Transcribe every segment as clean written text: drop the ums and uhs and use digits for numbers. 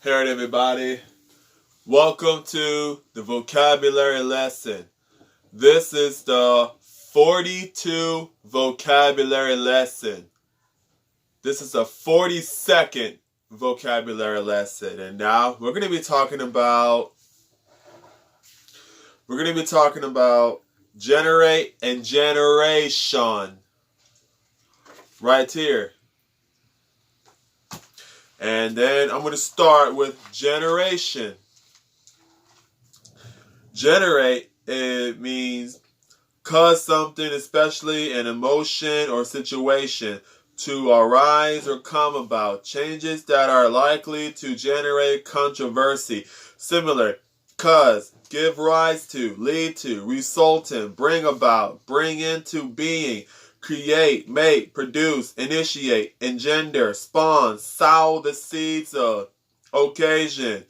Alright, everybody. Welcome to the vocabulary lesson. This is the 42 vocabulary lesson. This is a 42nd vocabulary lesson. And now we're going to be talking about generate and generation. Right here. And then I'm going to start with generation. Generate, it means cause something, especially an emotion or situation, to arise or come about. Changes that are likely to generate controversy. Similar, cause, give rise to, lead to, result in, bring about, bring into being. Create, make, produce, initiate, engender, spawn, sow the seeds of, occasion,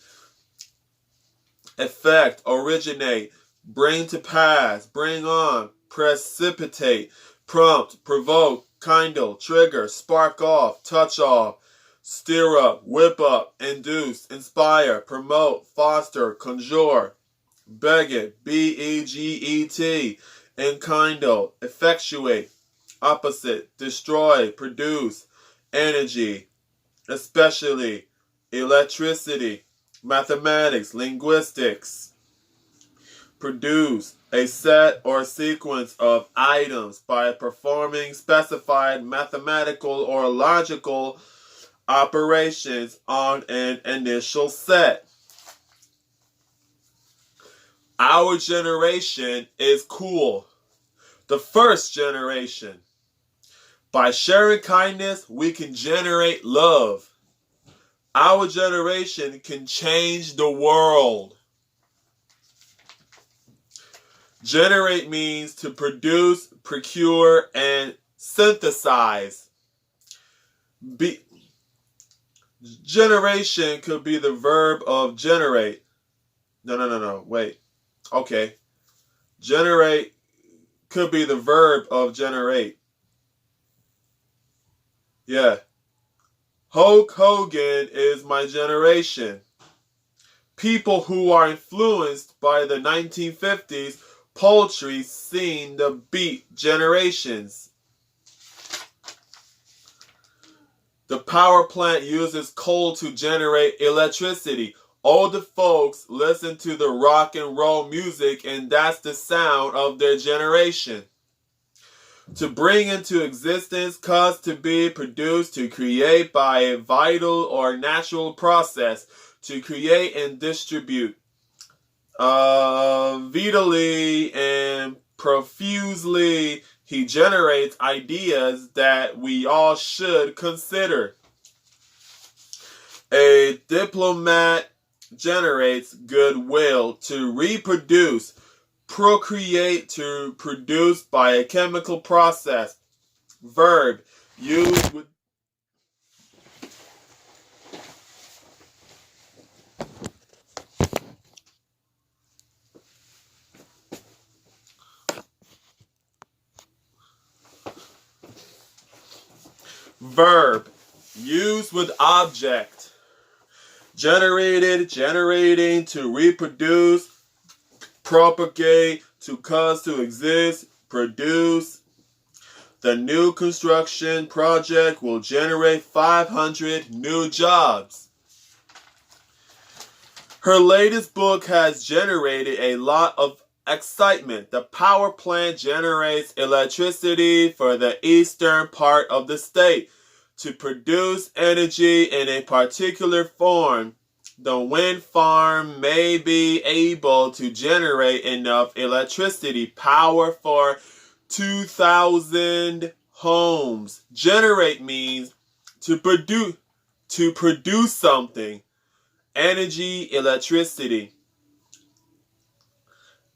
effect, originate, bring to pass, bring on, precipitate, prompt, provoke, kindle, trigger, spark off, touch off, stir up, whip up, induce, inspire, promote, foster, conjure, beget, B-E-G-E-T, enkindle, effectuate, opposite, destroy, produce, energy, especially, electricity, mathematics, linguistics, produce a set or sequence of items by performing specified mathematical or logical operations on an initial set. Our generation is cool. The first generation. By sharing kindness, we can generate love. Our generation can change the world. Generate means to produce, procure, and synthesize. Generation could be the verb of generate. No, wait. Okay. Generate could be the verb of generate. Yeah. Hulk Hogan is my generation. People who are influenced by the 1950s poultry scene, the Beat Generations. The power plant uses coal to generate electricity. Older folks listen to the rock and roll music, and that's the sound of their generation. To bring into existence, cause to be, produced, to create by a vital or natural process, to create and distribute. Vitally and profusely, he generates ideas that we all should consider. A diplomat generates goodwill. To reproduce, procreate, to produce by a chemical process. Verb, used with verb, used with object. Generated, generating, to reproduce, propagate, to cause to exist, produce. The new construction project will generate 500 new jobs. Her latest book has generated a lot of excitement. The power plant generates electricity for the eastern part of the state. To produce energy in a particular form, the wind farm may be able to generate enough electricity power for 2,000 homes. Generate means to produce something. Energy, electricity.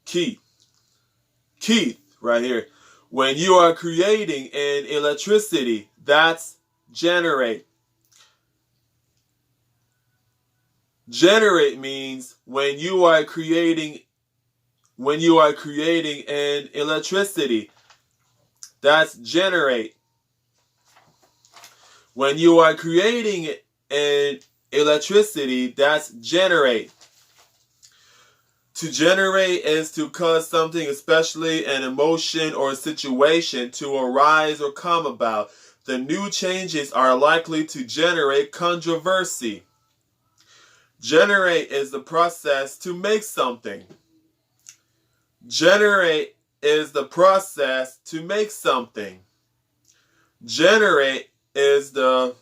Keith, right here. When you are creating an electricity, that's generate. Generate means when you are creating an electricity. That's generate. When you are creating an electricity. That's generate. To generate is to cause something, especially an emotion or a situation, to arise or come about. The new changes are likely to generate controversy. Generate is the process to make something. Generate is the process to make something. Generate is the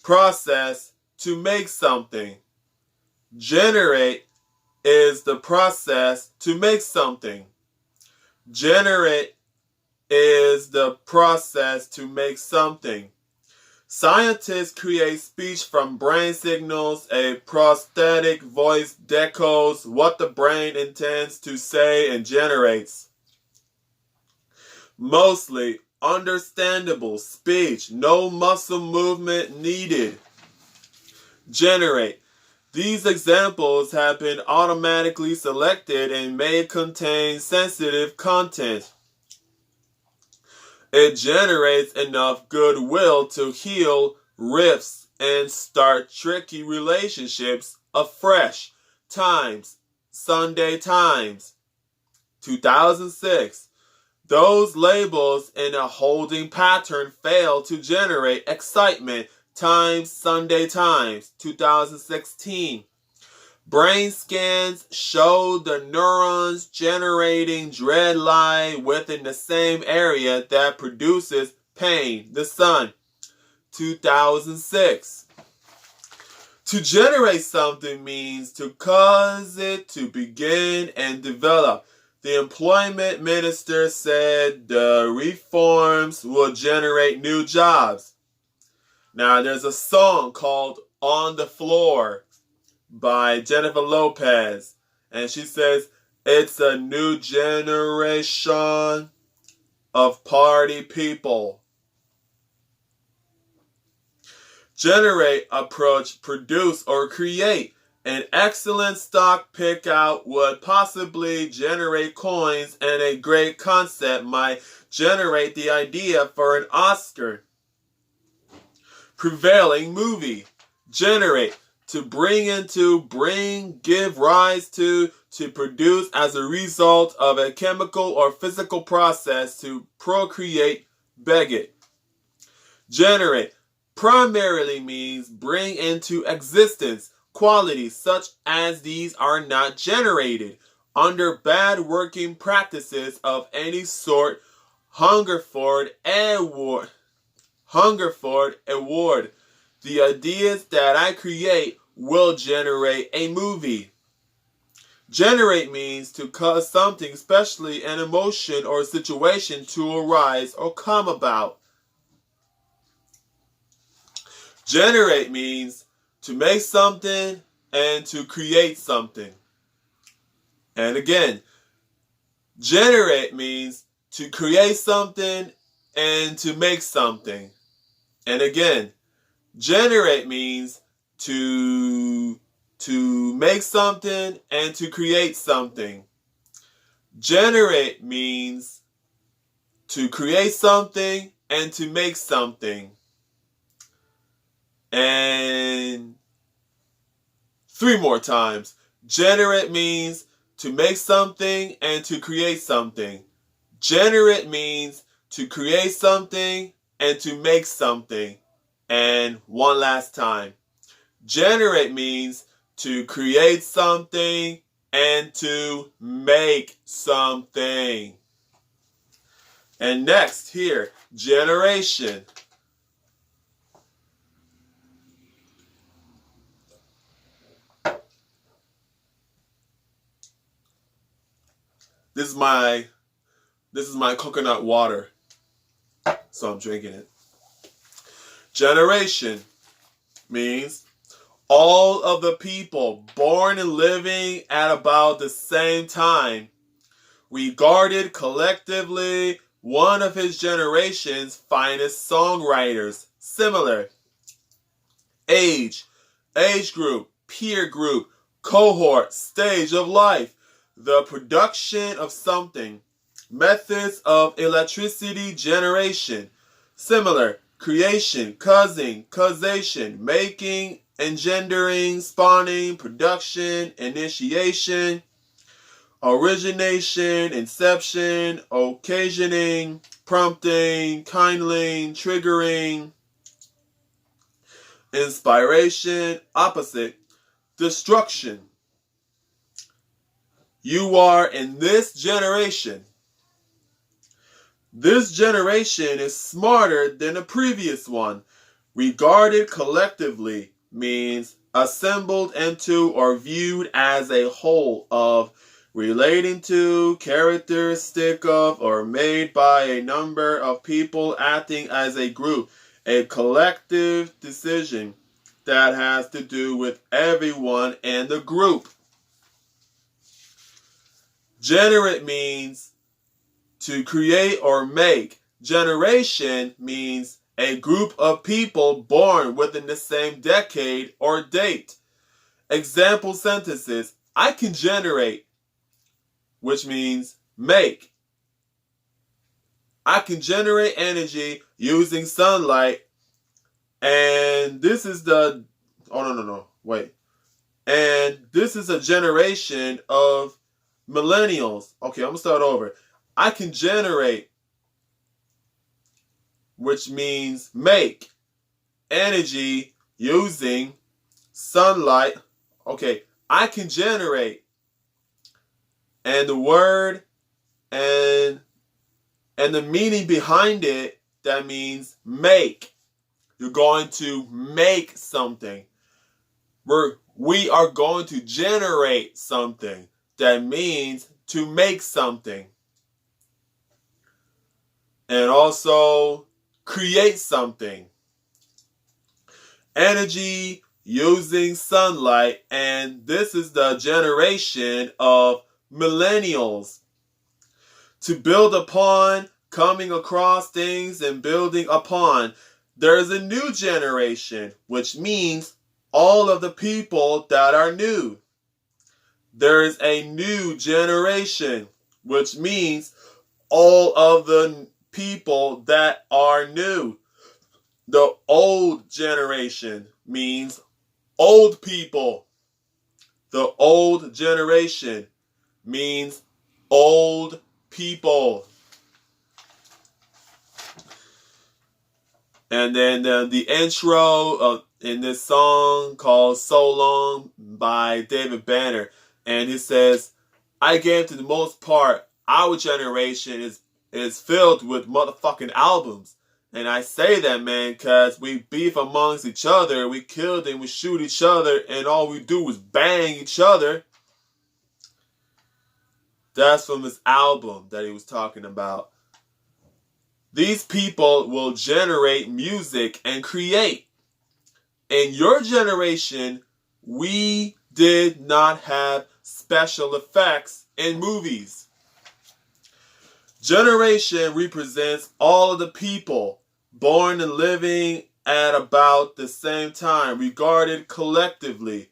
process to make something. Generate is the process to make something. Generate is the process to make something. Scientists create speech from brain signals. A prosthetic voice decodes what the brain intends to say and generates mostly understandable speech, no muscle movement needed. Generate. These examples have been automatically selected and may contain sensitive content. It generates enough goodwill to heal rifts and start tricky relationships afresh. Times, Sunday Times, 2006. Those labels in a holding pattern fail to generate excitement. Times, Sunday Times, 2016. Brain scans show the neurons generating dread lie within the same area that produces pain. The Sun, 2006. To generate something means to cause it to begin and develop. The employment minister said the reforms will generate new jobs. Now, there's a song called On the Floor by Jennifer Lopez. And she says, it's a new generation of party people. Generate, approach, produce, or create. An excellent stock pickout would possibly generate coins, and a great concept might generate the idea for an Oscar. Prevailing movie. Generate. To bring into, bring, give rise to produce as a result of a chemical or physical process to procreate, beget. Generate primarily means bring into existence. Qualities such as these are not generated under bad working practices of any sort. Hungerford Award. The ideas that I create will generate a movie. Generate means to cause something, especially an emotion or situation, to arise or come about. Generate means to make something and to create something. And again, generate means to create something and to make something. And again, generate means to make something and to create something. Generate means to create something and to make something. And 3 more times. Generate means to make something and to create something. Generate means to create something and to make something. And 1 last time. Generate means to create something and to make something. And next here, generation. This is my coconut water, so I'm drinking it. Generation means all of the people born and living at about the same time, regarded collectively one of his generation's finest songwriters. Similar. Age group, peer group, cohort, stage of life. The production of something. Methods of electricity generation. Similar. creation, causation, making, engendering, spawning, production, initiation, origination, inception, occasioning, prompting, kindling, triggering, inspiration, opposite, destruction. You are in this generation. This generation is smarter than the previous one. Regarded collectively means assembled into or viewed as a whole of, relating to, characteristic of, or made by a number of people acting as a group. A collective decision that has to do with everyone in the group. Generate means to create or make. Generation means a group of people born within the same decade or date. Example sentences: I can generate, which means make. I can generate energy using sunlight, and this is the, wait. And this is a generation of millennials. Okay, I'm gonna start over. I can generate, which means make, energy using sunlight. Okay, I can generate, and the word and the meaning behind it, that means make. You're going to make something. We are going to generate something. That means to make something. And also create something. Energy using sunlight, and this is the generation of millennials. To build upon, coming across things and building upon. There is a new generation, which means all of the people that are new. There is a new generation, which means all of the people that are new. The old generation means old people. The old generation means old people. And then the intro in this song called So Long by David Banner. And he says, I gave to the most part, our generation is filled with motherfucking albums. And I say that, man, because we beef amongst each other. We kill and we shoot each other. And all we do is bang each other. That's from his album that he was talking about. These people will generate music and create. In your generation, we did not have special effects in movies. Generation represents all of the people born and living at about the same time, regarded collectively.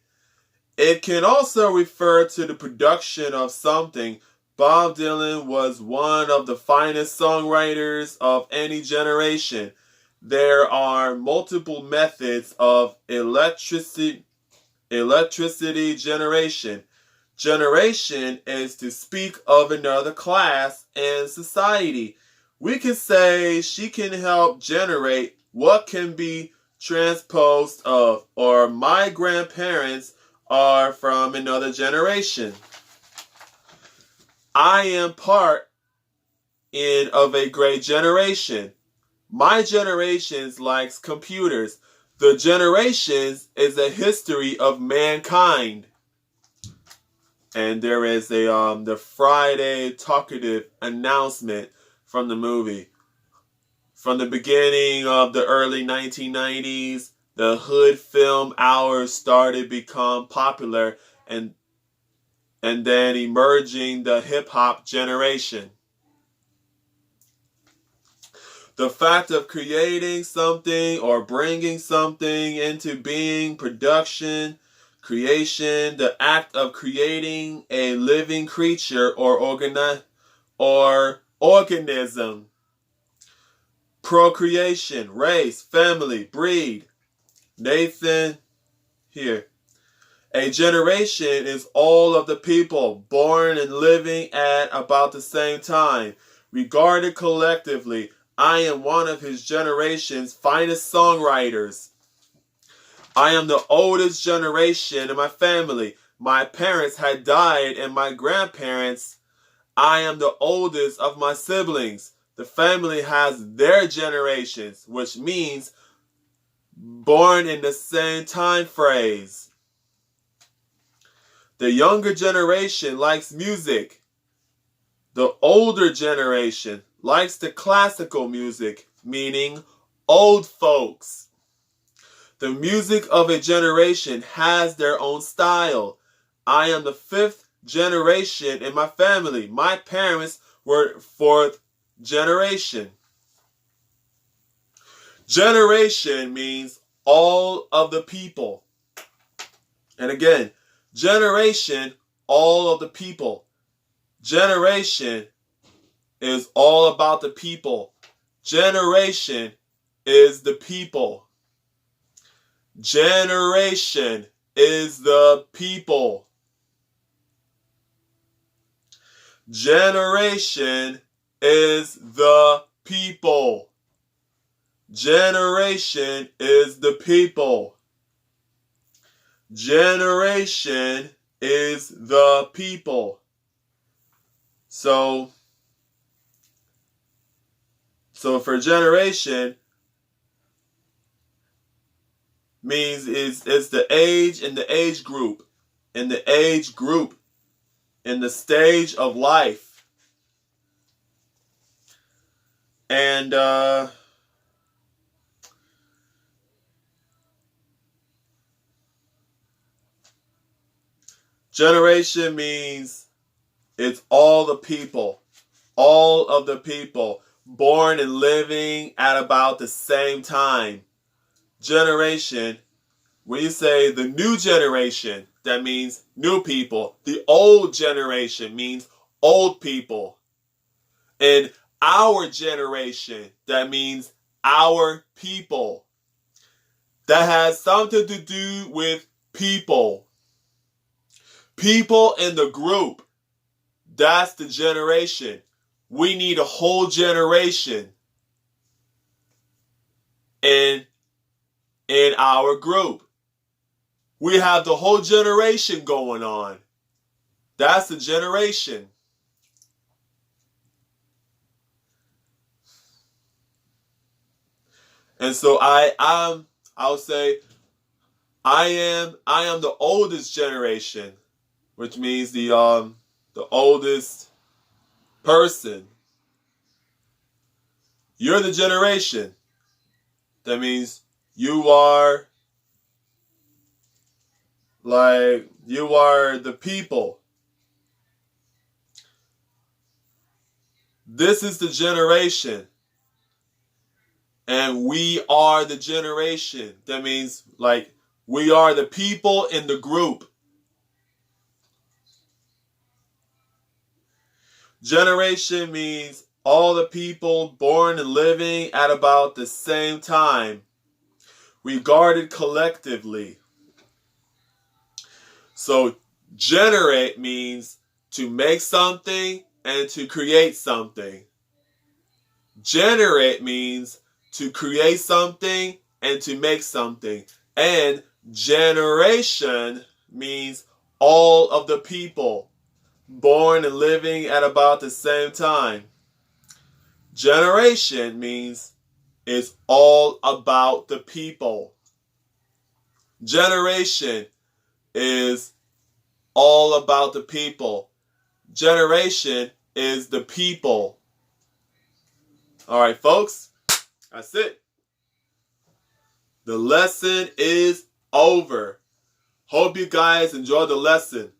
It can also refer to the production of something. Bob Dylan was one of the finest songwriters of any generation. There are multiple methods of electricity generation. Generation is to speak of another class and society. We can say she can help generate what can be transposed of, or my grandparents are from another generation. I am part of a great generation. My generation likes computers. The generations is a history of mankind. And there is the Friday talkative announcement from the movie. From the beginning of the early 1990s, the hood film hours started to become popular, and then emerging the hip-hop generation. The fact of creating something or bringing something into being, production, creation, the act of creating a living creature or organism. procreation, race, family, breed. Nathan here. A generation is all of the people born and living at about the same time. Regarded collectively, I am one of his generation's finest songwriters. I am the oldest generation in my family. My parents had died and my grandparents. I am the oldest of my siblings. The family has their generations, which means born in the same time phrase. The younger generation likes music. The older generation likes the classical music, meaning old folks. The music of a generation has their own style. I am the 5th generation in my family. My parents were 4th generation. Generation means all of the people. And again, generation, all of the people. Generation is all about the people. Generation is the people. Generation is the people. Generation is the people. Generation is the people. Generation is the people. So for generation means it's the age and the age group. In the age group. In the stage of life. And generation means it's all the people. All of the people born and living at about the same time. Generation, when you say the new generation, that means new people. The old generation means old people. And our generation, that means our people. That has something to do with people. People in the group. That's the generation. We need a whole generation in our group. We have the whole generation going on. That's the generation. And so I'll say I am the oldest generation, which means the oldest person. You're the generation. That means you are the people. This is the generation. And we are the generation. That means we are the people in the group. Generation means all the people born and living at about the same time, regarded collectively. So generate means to make something and to create something. Generate means to create something and to make something. And generation means all of the people born and living at about the same time. Generation means it's all about the people. Generation is all about the people. Generation is the people. All right, folks, that's it. The lesson is over. Hope you guys enjoyed the lesson.